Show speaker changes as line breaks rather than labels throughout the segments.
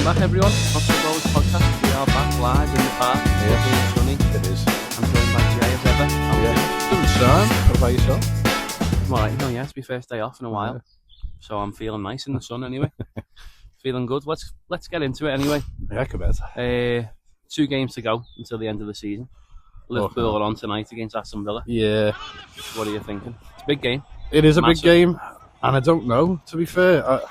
back, everyone. Hot Tub Bowls podcast. We are back live in the park.
Yes.
Sunny.
It is.
I'm joined by Jay as ever.
Good son. What about yourself?
I'm alright, yeah, it's my first day off in a while. So I'm feeling nice in the sun anyway. Feeling good. Let's get into it anyway.
Yeah, I bet.
2 games to go until the end of the season. Liverpool are on tonight against Aston Villa.
Yeah.
What are you thinking? It's a big game.
It is a
Massive.
big game, and I don't know, to be fair.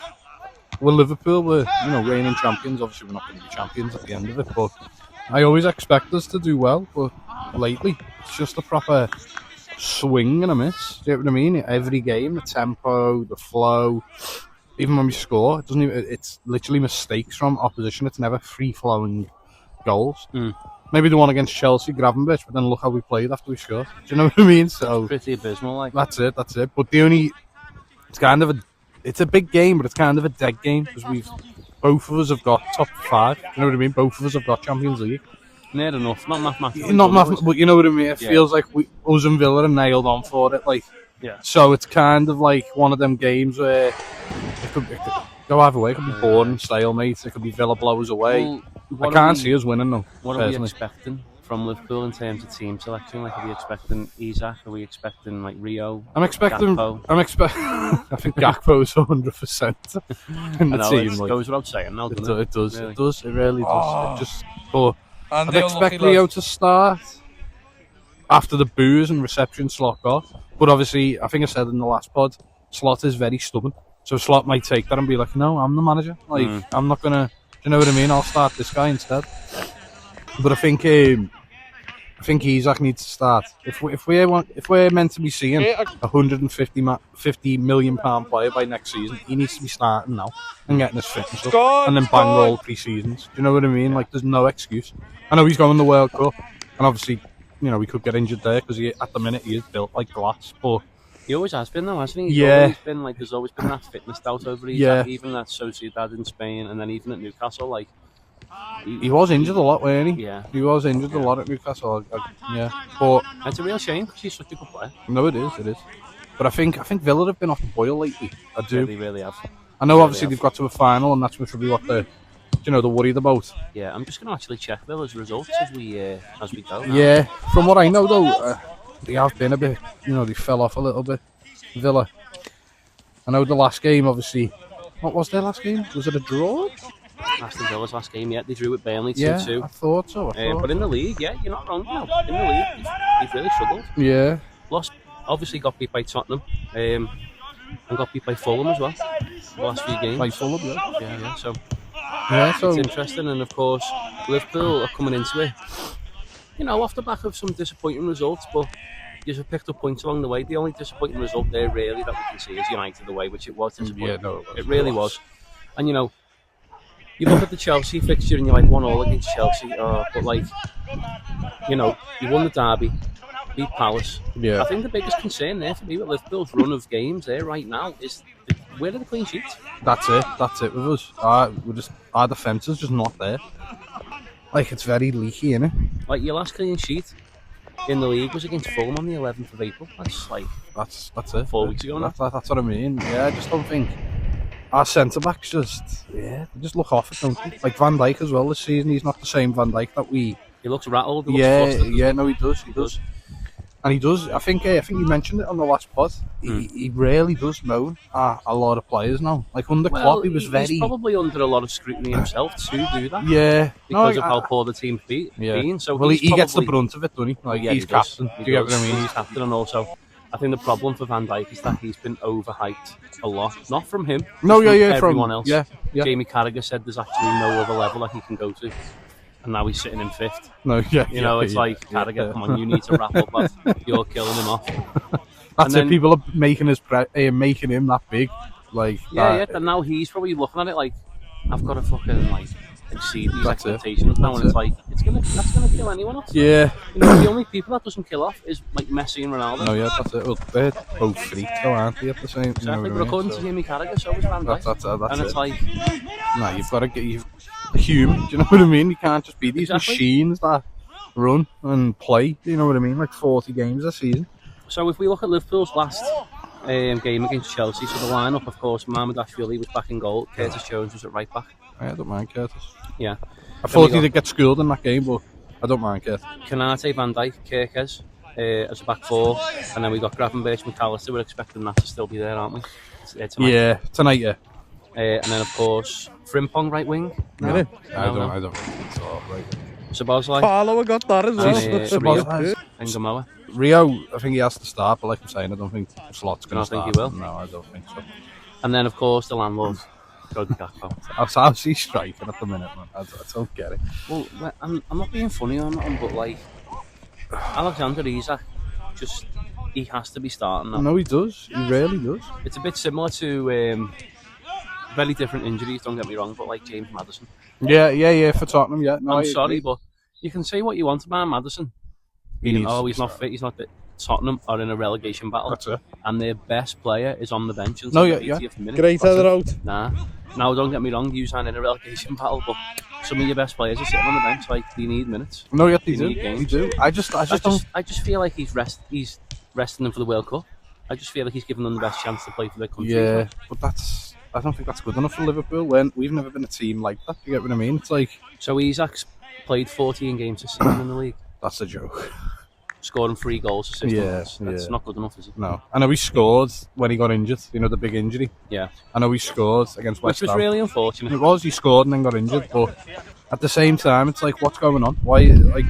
Well, Liverpool were, reigning champions. Obviously, we're not going to be champions at the end of it, but I always expect us to do well. But lately, it's just a proper swing and a miss. Do you know what I mean? Every game, the tempo, the flow, even when we score, it's literally mistakes from opposition. It's never free-flowing goals. Maybe the one against Chelsea, Gravenberch, but then look how we played after we scored. Do you know what I mean? So
Pretty abysmal, like.
that's it. But it's a big game, but it's kind of a dead game because both of us have got top 5. You know what I mean? Both of us have got Champions League.
Near enough, not mathematically.
But you know what I mean? It feels like us and Villa are nailed on for it. Like,
yeah.
So it's kind of like one of them games where it could go either way. It could be boring, stalemate. It could be Villa blow us away.
Well,
I can't see us winning though.
What are we expecting from Liverpool in terms of team selection? Like, are we expecting Isak? Are we expecting like Rio?
I think Gakpo's 100% in the team.
It goes without saying now, doesn't it?
It does.
Really?
It does. It really does.
And
I'd expect Rio to start after the boos and reception Slot got. But obviously, I think I said in the last pod, Slot is very stubborn. So Slot might take that and be like, no, I'm the manager. Like, I'm not going to, do you know what I mean? I'll start this guy instead. But I think Isak needs to start. If we're meant to be seeing a £150 million player by next season, he needs to be starting now and getting his fitness up, and then bang roll pre-seasons. Do you know what I mean? Like, there's no excuse. I know he's going to the World Cup, and obviously, we could get injured there because at the minute he is built like glass. But
he always has been though, hasn't he? There's always been that fitness doubt over Isak.
Yeah.
Even at Sociedad in Spain, and then even at Newcastle, like.
He was injured a lot, wasn't he?
Yeah.
He was injured a lot at Newcastle. But
it's a real shame because he's such a good player.
No, it is. But I think Villa have been off the boil lately. I do.
Yeah, they really have.
I know, obviously, they've got to a final, and that's probably what they're worried about.
Yeah, I'm just going to actually check Villa's results as we go. Now.
Yeah, from what I know, though, they have been a bit, they fell off a little bit. Villa. I know the last game, obviously. What was their last game? Was it a draw?
Aston Villa's last game, yeah, they drew with Burnley 2-2.
Yeah, I thought so.
But in the league, yeah, you're not wrong. In the league, they've really struggled.
Yeah.
Obviously got beat by Tottenham, and got beat by Fulham as well. The last few games.
By Fulham, yeah.
Yeah. So
it's
interesting, and of course, Liverpool are coming into it. Off the back of some disappointing results, but you've picked up points along the way. The only disappointing result there, really, that we can see is United away, which it was disappointing.
Yeah, no,
it really was. And you look at the Chelsea fixture and you're like 1-1 against Chelsea, but you won the derby, beat Palace.
Yeah.
I think the biggest concern there for me with Liverpool's run of games there right now is where are the clean sheets?
That's it with us. Our defence is just not there. Like, it's very leaky, innit?
Like, your last clean sheet in the league was against Fulham on the 11th of April. That's it. 4 weeks ago now.
That's what I mean. Yeah, I just don't think our centre-backs they just look off it, don't they? Like Van Dijk as well this season, he's not the same Van Dijk that we...
He looks rattled, he looks flustered.
Yeah, no, he does. And he does, I think you mentioned it on the last pod, he really does moan at a lot of players now. Like under Klopp, he was very...
He's probably under a lot of scrutiny himself to do that.
Yeah.
Because of how poor the team's been. So
well, he gets the brunt of it, doesn't he? Like, he's captain. Do you get what I mean?
He's captain, and also... I think the problem for Van Dijk is that he's been overhyped a lot. Not from him, from everyone else.
Yeah.
Jamie Carragher said there's actually no other level that he can go to. And now he's sitting in 5th.
No,
Carragher, come on, you need to wrap up, lad. You're killing him off.
That's it, people are making him that big. Like,
and now he's probably looking at it like, I've got to fucking, exceed these expectations now, and it's like, that's gonna kill anyone else.
Yeah.
The only people that doesn't kill off is like Messi and Ronaldo.
No, yeah, that's it. Well, they're both freaks, aren't they, at the same time?
Exactly, but according to Jamie Carragher, so was Van Dijk.
That's
it's like...
No, you've got to get... a human, do you know what I mean? You can't just be these machines that run and play, do you know what I mean? Like 40 games a season.
So if we look at Liverpool's last game against Chelsea. So the lineup, of course, Mohamed Ashwili was back in goal. Curtis Jones was at right back.
I don't mind Curtis.
Yeah.
I thought he did get schooled in that game, but I don't mind Curtis.
Kanate, Van Dijk, Kirkes as a back four, and then we got Gravenberch, McAllister. We're expecting that to still be there, aren't we? Tonight.
Yeah, tonight, yeah.
And then of course Frimpong right wing.
Really?
I don't think it's all right.
Sabozlai
Carlo got that as well.
and Gamoa.
Rio, I think he has to start, but like I'm saying, I don't think Slot's going to
You don't
start.
think he will?
No, I don't think so.
And then of course the landlord, Cody Gakpo.
How's he striking at the minute, man? I don't get it.
Well, I'm not being funny on him, but like Alexander Isak, he has to be starting now.
No, he does. He really does.
It's a bit similar to very different injuries. Don't get me wrong, but like James Maddison.
Yeah, for Tottenham, yeah. No,
I'm sorry, but you can say what you want about Maddison. He's not fit. He's not fit. Tottenham are in a relegation battle,
That's it.
and their best player is on the bench until
No, yeah,
the
yeah.
80th minute.
Great header out.
Nah. Now, don't get me wrong, you sign in a relegation battle, but some of your best players are sitting on the bench. Like, they need minutes.
No, yeah, they
They
do.
need games.
They do. I just don't.
I just feel like he's resting them for the World Cup. I just feel like he's giving them the best chance to play for their country.
Yeah, but I don't think that's good enough for Liverpool. We've never been a team like that. You get what I mean? It's like
So Isak's played 14 games this season in the league,
that's a joke.
scoring 3 goals, assists.
Yeah,
That's
yeah.
not good enough, is it?
No, I know he scored when he got injured. You know, the big injury.
Yeah.
I know he scored against
Which
West
was
Ham.
really unfortunate.
It was. He scored and then got injured, but at the same time, it's like, what's going on? Why,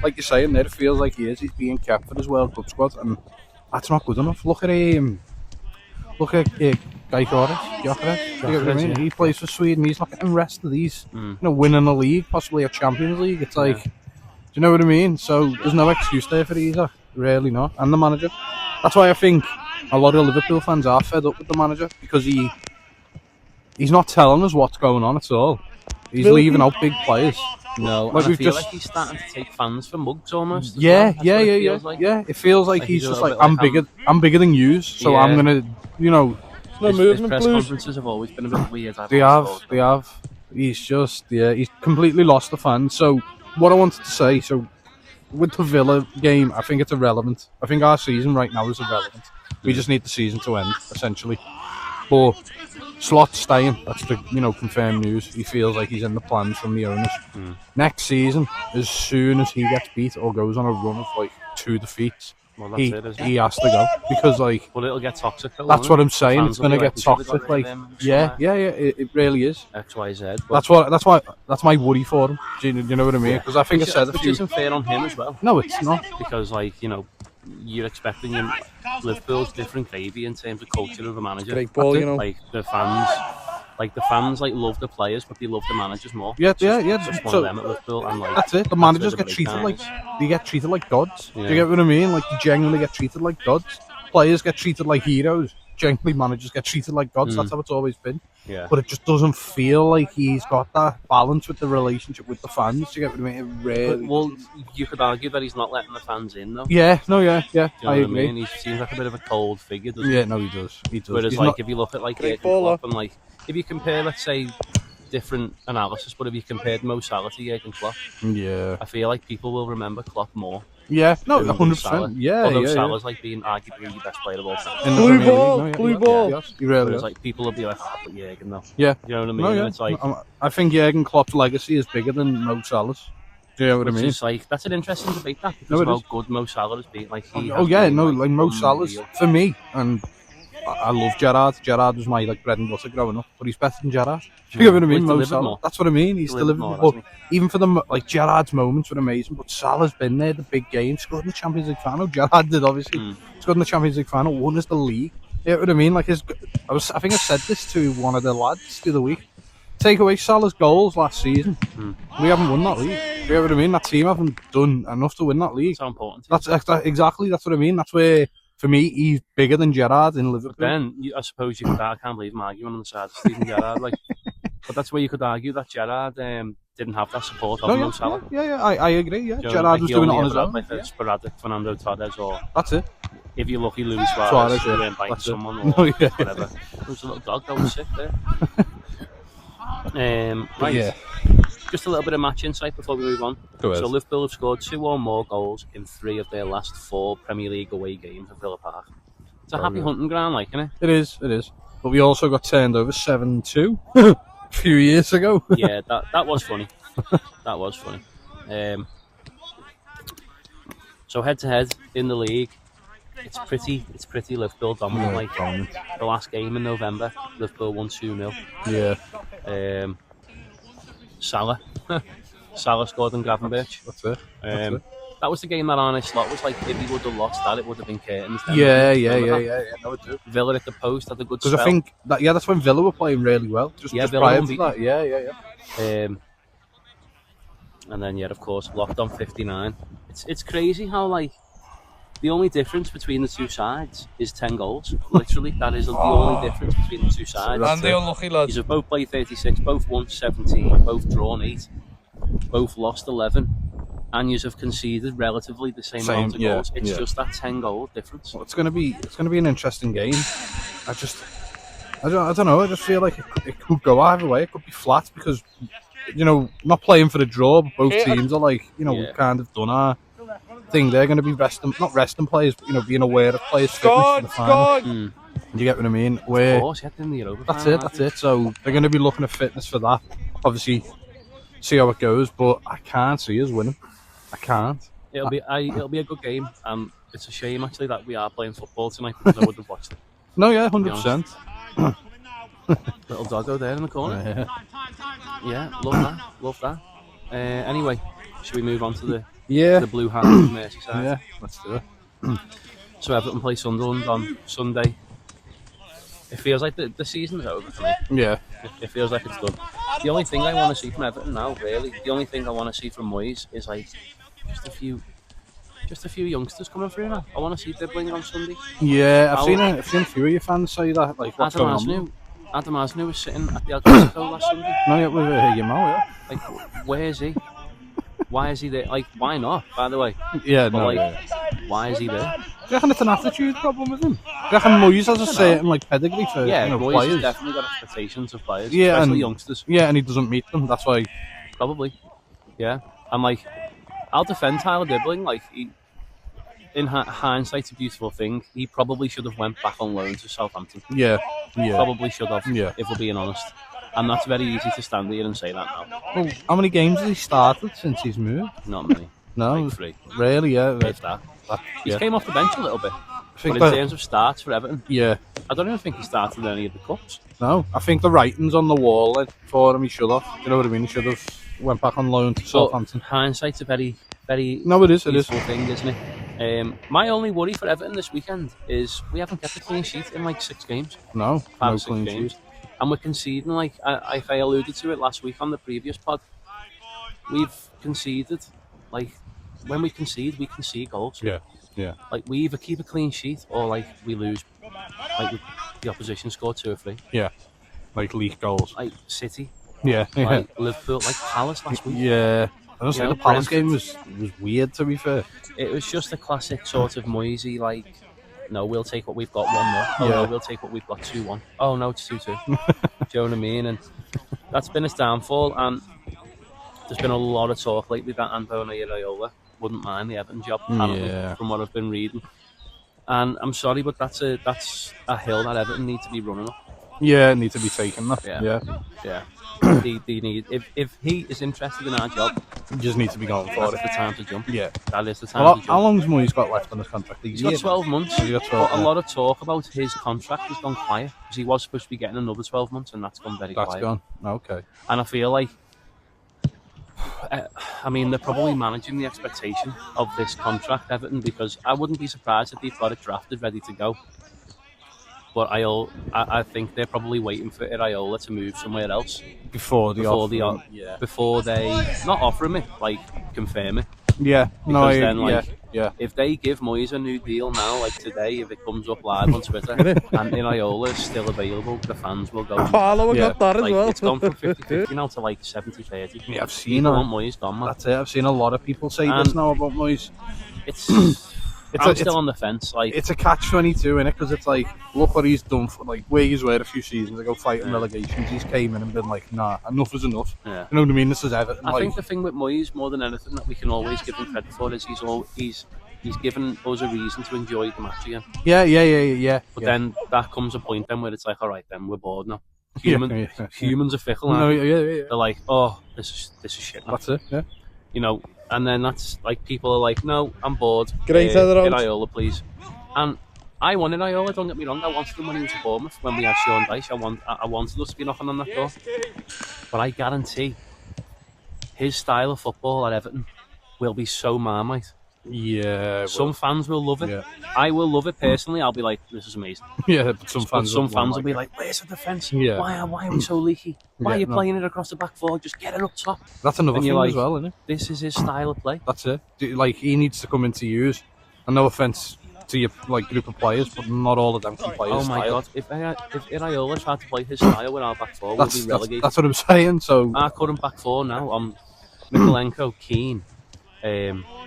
like you're saying there, it feels like he's being kept for his World Cup squad, and that's not good enough. Look at Gyökeres. You get what I mean?
yeah.
He plays for Sweden. He's not getting rested. He's winning a league, possibly a Champions League. It's like, do you know what I mean? So there's no excuse there for either. Really not. And the manager. That's why I think a lot of Liverpool fans are fed up with the manager, because he's not telling us what's going on at all. He's leaving out big players.
No,
Like
and I
we've
feel
just-
like he's starting to take fans for mugs almost. as
Yeah,
well. That's what it feels like.
yeah. It feels like
Like
he's
he's a
just
little
like,
bit like,
I'm bigger than you, so
Yeah.
I'm gonna, you know.
No
His
movement,
press
blues.
conferences have always been a bit weird.
They have. He's just, he's completely lost the fans. So what I wanted to say, so with the Villa game, I think it's irrelevant. I think our season right now is irrelevant. We just need the season to end, essentially. But Slot's staying. That's the confirmed news. He feels like he's in the plans from the owners. Next season, as soon as he gets beat or goes on a run of like 2 defeats,
Well, that's
he
it, isn't it?
he has to go, because like
Well, it'll get toxic. Though,
that's
won't
what
it?
I'm saying.
Fans
It's
will
going to
be
get
we should've got
toxic.
rid
Like
of him
yeah,
somewhere.
it really is.
X, Y, Z. But
That's my worry for him. Do you know what I mean? Because I think I said a
which
few.
isn't fair on him as well,
No, it's not.
because you're expecting Liverpool's different gravy in terms of culture of a manager.
Great ball,
That's it.
you know.
Like the fans love the players, but they love the managers more.
Yeah,
It's just,
yeah.
it's just one
So-
of them at Liverpool, and like
That's it. The
that's
managers
where
get
the
treated like
breakdown
they get treated like gods. Do
Yeah.
you get what I mean? Like they genuinely get treated like gods. Players get treated like heroes. Genuinely, managers get treated like gods. That's how it's always been.
is. Yeah.
But it just doesn't feel like he's got that balance with the relationship with the fans. Do you get what I mean? It really.
Well, you could argue that he's not letting the fans in, though.
Yeah. No. Yeah.
Do you know
I
what
agree.
I mean? He seems like a bit of a cold figure, doesn't he?
Yeah. No, he does. He does.
Whereas,
He's
like,
not-
if you look at like
Great
Jurgen
baller.
Klopp and like, if you compare, let's say, different analysis, but if you compared Mo Salah to Jurgen Klopp,
yeah.
I feel like people will remember Klopp more.
Yeah. No.
than
100%.
Salah.
Yeah.
Although
yeah.
Salah's like being arguably the best player of all time.
In the
Blue
Premier League,
ball,
no, yeah,
blue
yeah,
ball.
yeah, he really
Whereas
is.
like people will be like, but Jurgen though.
Yeah.
You know what I mean?
No,
And
yeah.
it's like,
I think Jurgen Klopp's legacy is bigger than Mo Salah's. Do you know what I
which
mean?
is like, that's an interesting debate, that, because
No, it
of how
is.
good Mo Salah has been. Like, he
Oh
has
yeah,
been,
no, like Mo Salah's
unreal.
for me, and I love Gerrard. Gerrard was my bread and butter growing up, but he's better than Gerrard. Do you get what I
Well,
mean?
he's
Mo
delivered
Salah.
more.
That's what I mean. He's
Delivered
delivered,
more,
but
hasn't
even for the Gerrard's moments were amazing. But Salah's been there, the big games, scored in the Champions League final. Gerrard did obviously, scored in the Champions League final, won us the league. You know what I mean? Like I think I said this to one of the lads the other week. Take away Salah's goals last season, we haven't won that league. Do you know what I mean? That team haven't done enough to win that league.
So important.
Exactly. That's what I mean. That's where, for me, he's bigger than Gerrard in Liverpool.
Then I suppose you could. I can't believe I'm arguing on the side of Steven Gerrard. Like, but that's where you could argue that Gerrard didn't have that support of Mo Salah.
Yeah, I agree. Yeah,
Do you know,
Gerrard
like,
was
he
doing it
only
on his
ever had,
own.
like a sporadic Fernando Torres, or
That's it.
if you're lucky, Luis Suarez,
Suarez,
who
yeah.
went biting
That's it.
someone or
No, yeah.
whatever. There was a little dog that was sick there. Right.
Yeah.
Just a little bit of match insight before we move on.
Go ahead.
So Liverpool have scored 2 or more goals in 3 of their last 4 Premier League away games at Villa Park. It's a happy hunting ground, like, isn't
It is. But we also got turned over 7-2 a few years ago.
it? Yeah, that was funny. That was funny. So head to head in the league, it's pretty Liverpool dominant.
Yeah,
Like
dominant.
the last game in November, Liverpool won 2-0.
Yeah,
Salah scored in Gravenberch.
that's it.
That was the game that Arne Slot was like, if he would have lost that, it would have been curtains. then,
Yeah.
wouldn't it?
No, it do.
Villa at the post had a good
Because
spell.
I think that's when Villa were playing really well. Just
Villa
prior
won
to
beat-
that. Yeah.
And then, of course, locked on 59. It's crazy how, like, the only difference between the two sides is 10 goals. Literally, that is the only difference between the two sides.
That's it.
unlucky lads.
These have both played 36, both won 17, both drawn 8, both lost 11, and you have conceded relatively the same amount of goals. It's just that 10 goal difference.
Well, it's gonna be an interesting game. I don't know. I just feel like it could go either way. It could be flat because not playing for the draw. But both teams are like we've kind of done our thing. They're going to be not resting players, but being aware of players' fitness for the final.
Mm.
You get what I mean?
Of course, you had in the Europa final,
That's it. So they're going to be looking at fitness for that. Obviously, see how it goes. But I can't see us winning. I can't.
It'll be a good game. It's a shame actually that we are playing football tonight because I would have watched it.
No, yeah, 100%.
Little doggo there in the corner.
Yeah.
Yeah, love that. Anyway, should we move on to
Yeah.
the Blue Hand of Merseyside?
Yeah. Let's do it.
So Everton play Sunderland on Sunday. It feels like the season's over for me.
Yeah.
It feels like it's done. The only thing I want to see from Everton now, really, the only thing I want to see from Moyes is like just a few youngsters coming through now. I want to see dribbling on Sunday.
Yeah, I've seen a few of your fans say that. Like, what's going on?
Adam Asnu was sitting at the El Clasico last Sunday.
No, yeah, with Yamal, yeah.
Like, where is he? Why is he there? Like, why not? By the way,
Yeah,
but
no,
like,
yeah.
why is he there?
Do you reckon it's an attitude problem with him? Do you reckon Moyes has a certain pedigree for
Yeah, Moyes has
players?
definitely got expectations of players,
Yeah,
especially
and-
youngsters.
Yeah, and he doesn't meet them. That's why.
Probably. Yeah, and like, I'll defend Tyler Dibbling. Like, in hindsight's a beautiful thing. He probably should have went back on loan to Southampton.
Yeah.
Probably should have.
Yeah.
If we're being honest, and that's very easy to stand here and say that now.
Well, how many games has he started since he's moved?
Not many.
No,
Like 3.
really. Yeah.
If that. He's
Yeah.
came off the bench a little bit.
I
But
think
in
that,
terms of starts for Everton,
yeah.
I don't even think he started in any of the cups.
No, I think the writing's on the wall then, for him. He should have. You know what I mean? He should have went back on loan to
But
Southampton.
hindsight's a very, very
No, it is.
useful thing, isn't it? My only worry for Everton this weekend is we haven't kept a clean sheet in like 6 games.
No,
5
no
or 6
clean
games.
sheet.
And we're conceding, like I alluded to it last week on the previous pod. We've conceded, like, when we concede goals.
Yeah, yeah.
Like, we either keep a clean sheet or like we lose. Like the opposition scored 2 or 3.
Yeah, like leak goals.
Like City,
Yeah, yeah.
like Liverpool, like Palace last week.
Yeah. I don't say
Yeah,
the Palace
Brentford.
game was weird, to be fair.
It was just a classic sort of Moisey, like, no, we'll take what we've got 1-0. Oh, no,
Yeah.
we'll take what we've got 2-1. Oh, no, it's 2-2. Do you know what I mean? And that's been his downfall. And there's been a lot of talk lately that Antonio Iraola wouldn't mind the Everton job, apparently,
Yeah.
from what I've been reading. And I'm sorry, but that's a hill that Everton need to be running up.
Yeah, it needs to be taken. That.
Yeah.
Yeah.
Yeah. they need, if he is interested in our job,
You just need to be going for
that's
it.
the time to jump.
Yeah.
That is the time
How
to jump.
long's Moyes got left on his contract?
He's got 12 months,
He's got 12,
but a
yeah.
lot of talk about his contract has gone quiet because he was supposed to be getting another 12 months and that's gone very
That's
quiet.
gone. Okay.
And I feel like, I mean, they're probably managing the expectation of this contract, Everton, because I wouldn't be surprised if they've got it drafted ready to go. But I think they're probably waiting for Iraola to move somewhere else
Before the offer.
yeah, before they not offer him it, like confirm it.
Yeah. No,
Because then,
yeah.
like,
Yeah.
If they give Moyes a new deal now, like today, if it comes up live on Twitter, and Iraola is still available, the fans will go.
Carlo
Yeah.
got that as
Like,
well.
it's gone from 50-50 now to like 70-30.
Yeah, I've seen
People
it.
want Moyes gone, man.
That's it. I've seen a lot of people say this
And-
now about Moyes.
It's
It's
I'm
a-
still on the fence. Like,
It's a catch-22, innit? Because it's like, look what he's done for, like, where he's were a few seasons ago fighting
Yeah.
relegations. He's came in and been like, nah, enough is enough.
yeah.
You know what I mean? This is Everton.
I
like,
think the thing with Moyes, more than anything, that we can always give him credit for is he's given us a reason to enjoy the match again.
Yeah.
But then that comes a point then where it's like, all right, then we're bored now.
Yeah.
Humans are fickle.
No,
Aren't they?
yeah.
They're like, oh, this is shit now.
That's it. Yeah.
You know, and then that's like people are like, no, I'm bored.
Great header out.
Get Iola, please. And I wanted Iola. Don't get me wrong. I wanted him when he was at Bournemouth. When we had Sean Dyche, I wanted us to be knocking on that door. But I guarantee his style of football at Everton will be so Marmite.
Yeah.
Some fans will love it.
Yeah.
I will love it personally. I'll be like, this is amazing.
Yeah, but some
But
fans,
some fans will be like, where's the defence?
Yeah.
Why are we so leaky? Why are
Yeah,
you
no.
playing it across the back four? Just get it up top.
That's another
And
thing
you're like,
as well, isn't it?
This is his style of play.
That's it. Like, he needs to come into use. And no offence to your like group of players, but not all of them can play
Oh
his
my
style.
god! If Iraola tried to play his style with our back four, we'll be relegated.
That's what I'm saying. So
Our current back four now on Mikolenko, Keane,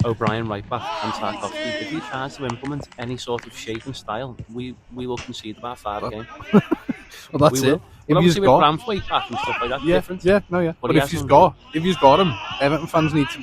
O'Brien right back, and Tarkovsky. If he tries to implement any sort of shape and style, we will concede about 5 a game.
well, that's
We
it.
will. But
If he's
obviously with
got,
Braithwaite back and stuff like that, different.
yeah.
But
But
he
if
hasn't-
he's got him, Everton fans need to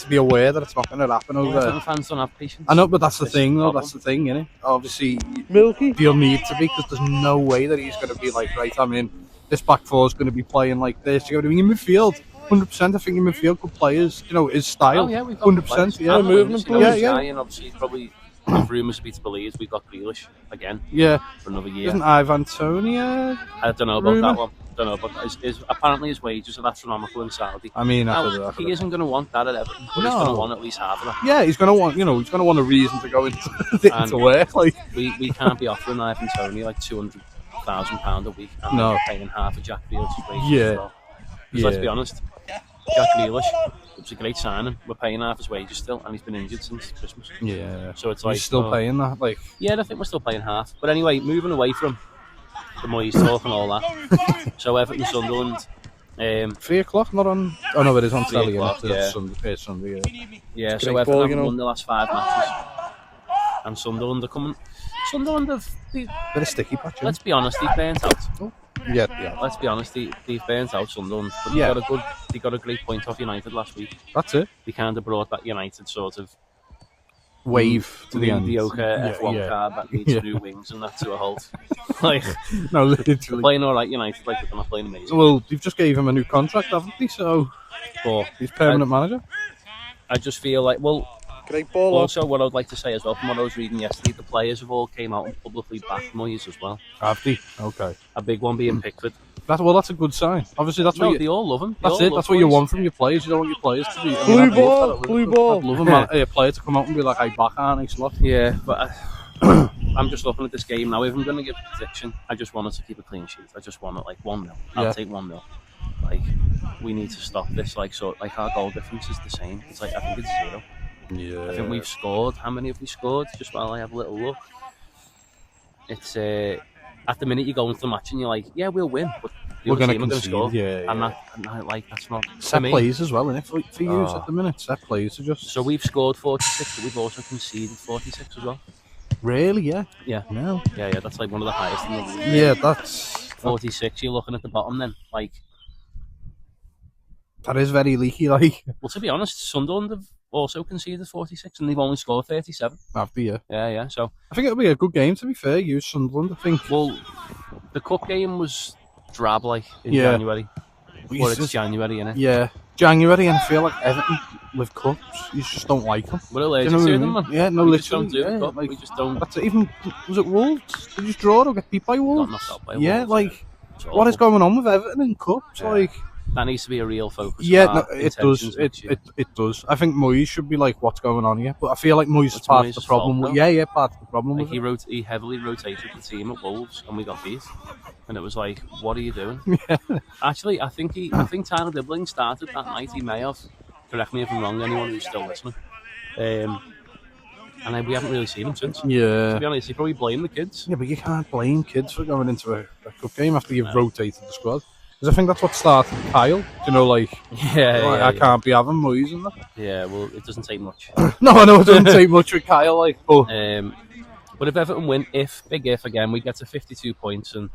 be aware that it's not going to happen over.
Everton fans don't have patience.
I know, but that's the
This is
thing,
the
though.
problem.
That's the thing, innit? Obviously,
Milky.
he'll need to be because there's no way that he's going to be like, right, I mean, this back four is going to be playing like this. You know what I mean? In midfield, 100%. I think in midfield, good players. You know, his style.
Oh yeah, we've got
100%. Yeah,
And the
movement
wingers, you know,
players.
Jai, and obviously probably if rumours be to believe, we've got Grealish again
yeah.
for another year.
Isn't Ivan Tonia?
I don't know about
rumour?
that one. Don't know, but apparently his wages are astronomical in Saudi.
I mean,
Now, he isn't going to want that at Everton, but he's
No.
going to want at least half of that.
Yeah, he's going to want, he's going to want a reason to go into
And-
work. Like,
We can't be offering Ivan Toney like £200,000 a week and
No.
paying half of Jack Grealish's wages.
Yeah.
as well. 'Cause let's
Yeah.
be honest, Jack Grealish, it was a great signing. We're paying half his wages still, and he's been injured since Christmas.
yeah.
So it's like
He's still
oh.
paying that. Like,
Yeah, I think we're still paying half. But anyway, moving away from the Moyes talk and all that. So Everton, Sunderland.
3 o'clock, not on. Oh no, it is on
3
telly.
o'clock,
Yeah,
yeah.
Sunday. Sunday. Yeah.
Yeah, so
great
Everton
ball,
haven't
you know.
won the last 5 matches. And Sunderland are coming. Sunderland have.
Bit of sticky patch.
Let's be honest, they've burnt out.
Yeah.
Let's be honest, they've burnt out Sunderland. But
Yeah.
they got a great point off United last week.
That's it.
They kind of brought that United sort of
Wave to the end.
mediocre F1
yeah.
car that needs
Yeah.
new wings and that to a halt. Like,
No,
they're
literally.
playing alright United, like they're not playing amazing.
Well, you've just gave him a new contract, haven't they? So
But
he's permanent manager.
I just feel like, well,
Great ball.
also what I'd like to say as well, from what I was reading yesterday, the players have all came out and publicly backed Moyes as well.
Have they? Okay.
A big one being Pickford.
That's a good sign. Obviously, that's
No,
what
they all love him. They
that's
all
it.
love
That's what you
Moyes.
want from your players. You don't want your players to be
Blue
I'd love
ball,
that.
blue ball.
I'd love a player to come out and be like, "I back Arnie Slot."
Yeah, but I'm just looking at this game now. If I'm going to give a prediction, I just want us to keep a clean sheet. I just want it like 1-0. I'll
Yeah.
take 1-0. Like, we need to stop this. Like, so, like our goal difference is the same. It's like, I think it's 0.
Yeah.
I think we've scored. How many have we scored? Just while I have a little look. It's at the minute you go into the match and you're like, yeah, we'll win, but the
We're
other
going to
team are gonna
concede.
score.
Yeah.
And that, like, that's not
Set
for me.
plays as well, innit? For you
Oh.
at the minute, set plays are just
So we've scored 46, but we've also conceded 46 as well.
really, yeah.
Yeah,
No.
yeah, that's like one of the highest in the league.
Yeah, that's
46. You're looking at the bottom then, like.
that is very leaky. Like,
Well, to be honest, Sunderland have also conceded 46 and they've only scored 37.
after you,
Yeah. So,
I think it'll be a good game. To be fair, you Sunderland. I think.
well, the cup game was drab, like in
Yeah.
January. Well, it's January, innit?
Yeah, January, and I feel like Everton with cups, you just don't like them.
We're
Do
allergic
you know
to
what I
them,
mean?
man.
Yeah, no,
We just
literally.
don't do
yeah,
the cup.
like,
We just don't.
that's it. Even was it Wolves? Did you draw or get beat by Wolves?
knocked out by
Yeah,
Wolves,
like
It's
what is
awful.
going on with Everton in cups?
Yeah.
Like,
That needs to be a real focus.
yeah,
of
no,
our
it does.
intentions next year.
It does. I think Moyes should be like, what's going on here? But I feel like Moyes is
It's
part of
Moyes'
the problem.
fault,
With,
though.
yeah, part of the problem.
Like
with
he heavily rotated the team at Wolves, and we got beat. And it was like, what are you doing? Actually, I think Tyler Dibling started that night. He may have. Correct me if I'm wrong. Anyone who's still listening. And then we haven't really seen him since.
it. Yeah.
To be honest, he probably blamed the kids.
Yeah, but you can't blame kids for going into a cup game after you've rotated the squad. Because I think that's what started Kyle. You know, like, I can't be having Moyes in that.
Yeah, well, it doesn't take much.
No, I know it doesn't take much with Kyle, like, but
But if Everton win, big if again, we get to 52 points and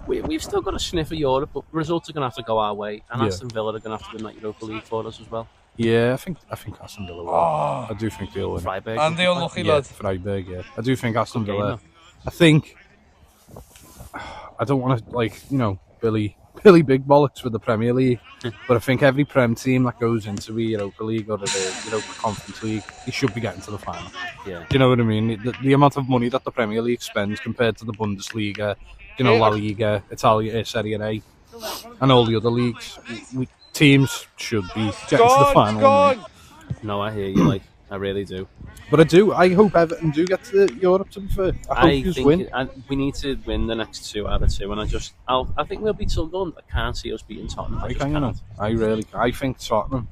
we've still got a sniff of Europe, but results are going to have to go our way. And
Yeah.
Aston Villa are going to have to win that Europa League for us as well.
Yeah, I think Aston Villa will. I do think they'll win.
Freiburg.
And the unlucky
Yeah,
lad.
Freiburg, yeah. I do think Aston
Good game,
Villa.
though.
I think I don't want to Billy Big Bollocks for the Premier League, but I think every Prem team that goes into the Europa League or the Europa Conference League, they should be getting to the final.
Yeah.
Do you know what I mean? The amount of money that the Premier League spends compared to the Bundesliga, La Liga, Italia, Serie A, and all the other leagues, teams should be getting to the final.
No, I hear you. Like, I really do.
But I do. I hope Everton do get to Europe. To be fair, I hope you win.
We need to win the next 2 out of 2, and I think we'll beat Sunderland. I can't see us beating Tottenham.
I think Tottenham,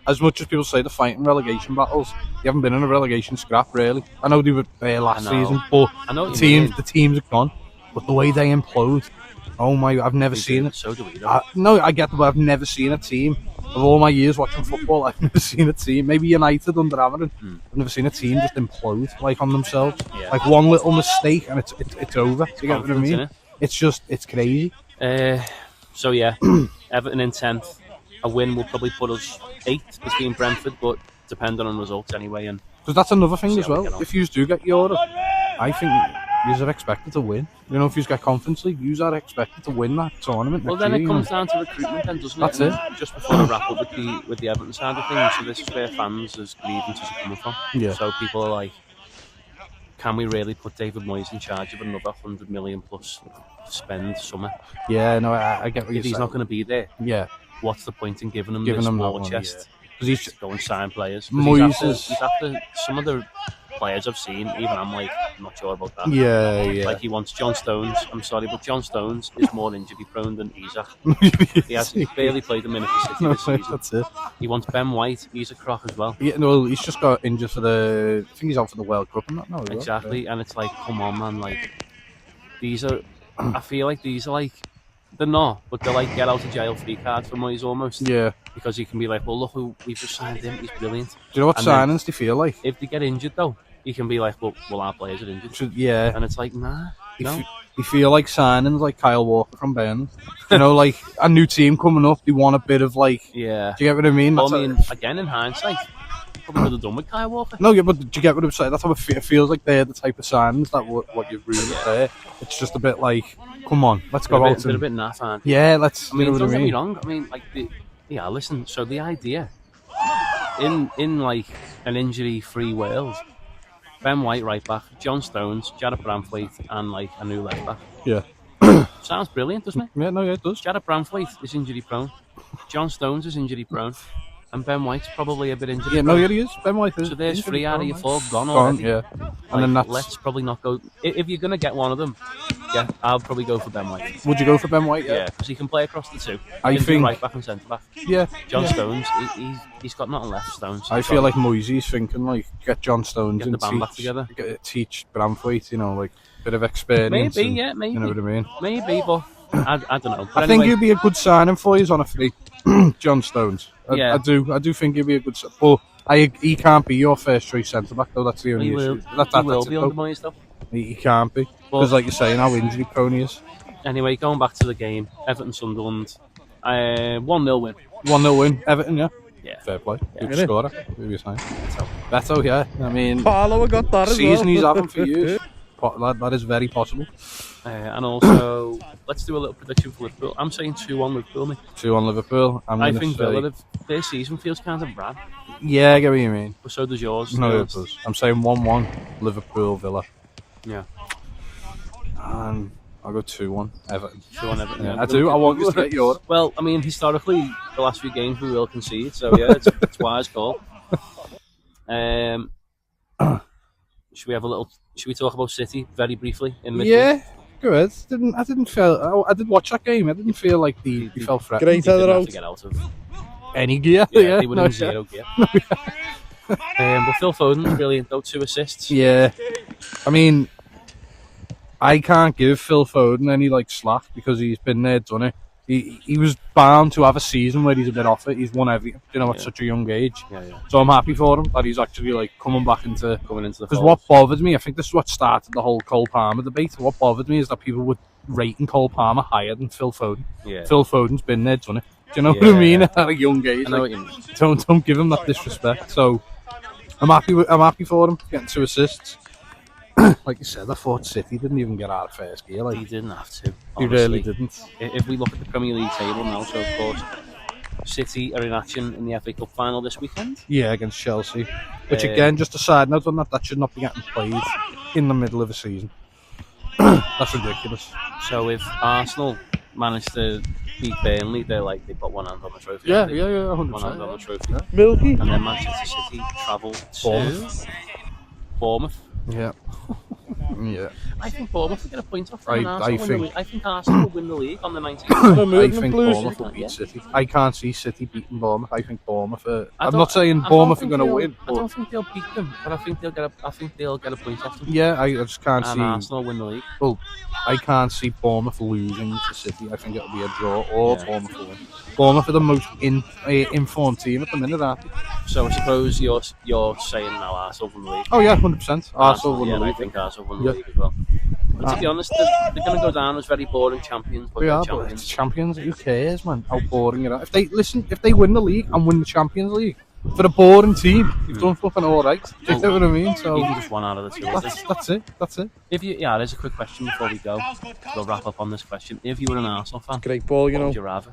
as much as people say they're fighting relegation battles, they haven't been in a relegation scrap really. I know they were there last season, but the teams are gone. But the way they implode, oh my! I've never seen it.
So do we. Though.
No, I get that, but I've never seen a team. Of all my years watching football, I've never seen a team. Maybe United under Amarin. I've never seen a team just implode on themselves.
Yeah.
Like one little mistake and it's over. Do you get what I mean? It's crazy.
So yeah, Everton in 10th. A win will probably put us 8th between Brentford, but depending on results anyway. And
because that's another thing as well. If you do get Europe, I think you are expected to win. You know, if you get Conference League, you are expected to win that tournament.
Well, then it comes down to recruitment, then, doesn't it?
That's it.
Just before we wrap up with the Everton side of things, so this is where fans' grievances are coming from.
Yeah.
So people are like, can we really put David Moyes in charge of another 100 million plus spend summer?
Yeah, no, I get what you're
If he's
saying.
not going to be there,
Yeah.
what's the point in giving him this war chest?
Because he's
Go and sign players.
Moyes
He's after some of the players I've seen, even I'm like, I'm not sure about that.
Yeah.
Like he wants John Stones. I'm sorry, but John Stones is more injury prone than Isak. He barely played a minute for City this season.
That's it.
He wants Ben White. He's a crock as well.
Yeah, no, he's just got injured for I think he's out for the World Cup and that now.
Exactly, and it's like, come on, man. Like, these are. I feel like these are like. They're not, but they're like get out of jail free cards for Moyes almost.
Yeah.
Because he can be like, well, look who we've just signed him. He's brilliant.
Do you know what
And
signings do you feel like?
If they get injured though, he can be like, well, our players are injured.
Yeah.
And it's like, nah. No.
You feel like signings like Kyle Walker from Burnley. You know, like a new team coming up, they want a bit of like.
Yeah.
Do you get what I mean?
Well, again, in hindsight, probably could have done with Kyle Walker.
No, yeah, but do you get what I'm saying? That's how it feels like they're the type of signings that what you've really there. It's just a bit like, come on, let's go out.
They're a bit naff, aren't they?
Yeah, let's.
I mean, don't get me wrong. I mean, like, listen. So the idea in like an injury-free world, Ben White right back, John Stones, Jared Branthwaite, and like a new left back.
Yeah.
Sounds brilliant, doesn't it?
Yeah, no, yeah, it does.
Jared Branthwaite is injury prone. John Stones is injury prone. And Ben White's probably a bit injured.
Yeah, no, yeah, he is. Ben White is.
So there's 3 out of your 4 gone
already.
Yeah.
And then that's...
Let's probably not go... If you're going to get one of them, yeah, I'll probably go for Ben White.
Would you go for Ben White?
Yeah, because he can play across the 2.
I think...
right back and centre back.
Yeah.
John Stones, he's got nothing left, Stones.
I feel like Moisey's thinking, like, get John Stones
get
and
the band back together.
Teach Branthwaite, you know, like, a bit of experience.
Maybe,
and,
yeah, maybe.
You know what I mean?
Maybe, but I don't know. But
I think he'd be a good signing for you on a free. John Stones. I do think he'd be a good. But he can't be your first choice centre back though. That's the only issue.
He will be under Moyes though.
He can't be because, like you're saying, how injury prone he is.
Anyway, going back to the game, Everton Sunderland, 1-0 win.
1-0 win, Everton. Yeah.
Yeah.
Fair play.
Yeah.
Good scorer. Who you saying? Beto. Yeah. I mean,
Paulo got that as
season
well.
he's having for years. That is very possible.
And also, let's do a little prediction for Liverpool. I'm saying 2-1 Liverpool, mate.
2-1 Liverpool.
I think Villa, their season feels kind of bad.
Yeah, I get what you mean.
But so does yours.
No, it does. I'm saying 1-1 Liverpool Villa.
Yeah.
And I'll go 2-1 Everton.
2-1 Everton.
Yeah, I do. I want you to get yours.
Well, I mean, historically, the last few games we will concede. So yeah, it's wise call. Should we have a little? Should we talk about City very briefly in midweek?
Yeah, go ahead. I didn't feel. I did watch that game. I didn't feel like they fell threatened.
Great
They didn't have
out.
to get out of
Any gear.
yeah, they were in 0 gear. But Phil Foden's brilliant though, 2 assists.
Yeah, I mean, I can't give Phil Foden any like slack because he's been there, done it. He was bound to have a season where he's a bit off it. He's won everything, at such a young age.
Yeah.
So I'm happy for him that he's actually like coming into
the
because what bothered me, I think this is what started the whole Cole Palmer debate. What bothered me is that people were rating Cole Palmer higher than Phil Foden.
Yeah.
Phil Foden's been there, done it. Do you know what I mean?
Yeah.
At a young age,
I know
like,
what you mean.
don't give him that disrespect. So I'm happy for him getting 2 assists. Like you said, I thought City didn't even get out of first gear. Like
He didn't have to.
he
Honestly.
really didn't.
If we look at the Premier League table now, so of course, City are in action in the FA Cup final this weekend.
Yeah, against Chelsea. Which
Uh,
again, just a side note on that, that should not be getting played in the middle of a season. That's ridiculous.
So if Arsenal manage to beat Burnley, they've got one hand on the trophy.
Yeah,
haven't they?
yeah,
One hand on the
100%.
trophy.
Milky.
And then Manchester City travel to Bournemouth.
Yeah. Yeah.
I think Bournemouth will get a point off.
I
I think Arsenal will win the league on the 19th.
I think Bournemouth will
Yeah.
beat City. I can't see City beating Bournemouth. I think Bournemouth. I'm
don't-
not saying
I
Bournemouth are
don't
going to
think
win,
I don't
but
think they'll beat them, but I think they'll get a point off them.
yeah, I just can't
And
see.
Arsenal win the league.
Well, I can't see Bournemouth losing to City. I think it'll be a draw or
Yeah.
Bournemouth will win. Bournemouth are the most informed team at the minute, aren't they?
So I suppose you're saying now Arsenal win the league.
Oh yeah, 100%. Arsenal won
yeah,
the
I
league.
think Arsenal won the
Yeah.
league as well. But to be honest, they're going to go down as very boring champions, but
We
they're
are, but it's
champions.
champions. Who cares, man? How boring it is. If they win the league and win the Champions League, for a boring team, you've done fucking all right. Do you know what I mean? So
Even just one out of the two. I think.
that's it. That's it.
There's a quick question before we go. We'll wrap up on this question. If you were an Arsenal fan,
Great ball, you
what
know.
would you rather?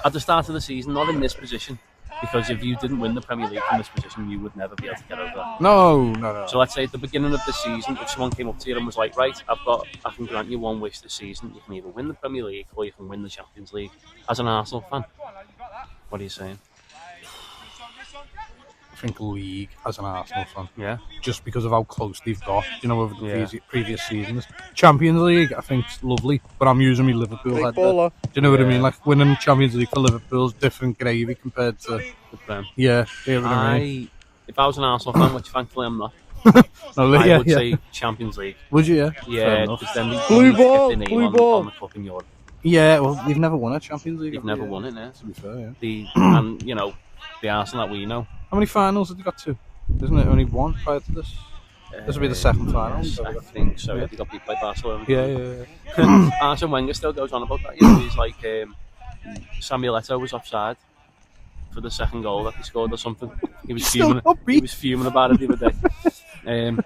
At the start of the season, not in this position, because if you didn't win the Premier League from this position, you would never be able to get over that.
No.
So let's say at the beginning of the season, if someone came up to you and was like, right, I can grant you one wish this season. You can either win the Premier League or you can win the Champions League. As an Arsenal fan, what are you saying?
I think league as an Arsenal fan,
Yeah.
just because of how close they've got, you know, over the
Yeah.
previous seasons. Champions League, I think, is lovely, but I'm using my Liverpool head there. Do you know what I
Yeah.
mean? Like winning Champions League for Liverpool's different gravy compared to
The Prem.
yeah. You know what I mean?
If I was an Arsenal fan, which thankfully I'm not,
No,
I
yeah,
would
yeah.
say Champions League.
Would you? Yeah. Fair
Yeah,
enough.
because then they
Blue
get
ball,
the name
blue
on,
ball.
on the cup in Europe.
Yeah. Well, they've never won a Champions League.
They've
have they?
never won it now.
To be fair, yeah.
And the Arsenal that we know.
How many finals have they got to? Isn't it only one prior to this? This will be the second final.
Yes, I think so.
Yeah.
They got beat by Barcelona.
Yeah.
Arsene Wenger still goes on about that. You know, he's like, Samuel Eto'o was offside for the second goal that he scored or something. He was
Still
fuming.
not
He
beat.
was fuming about it the other day.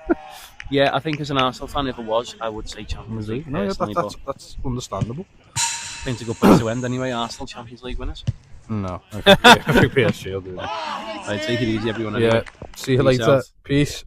Yeah, I think as an Arsenal fan, if it was, I would say Champions League.
No, yeah,
personally,
that's understandable.
but I think it's a good place to end anyway. Arsenal Champions League winners.
No, I think PSG will do that.
Right, take it easy, everyone.
Yeah.
Anyway.
See you
Peace
later.
out.
Peace.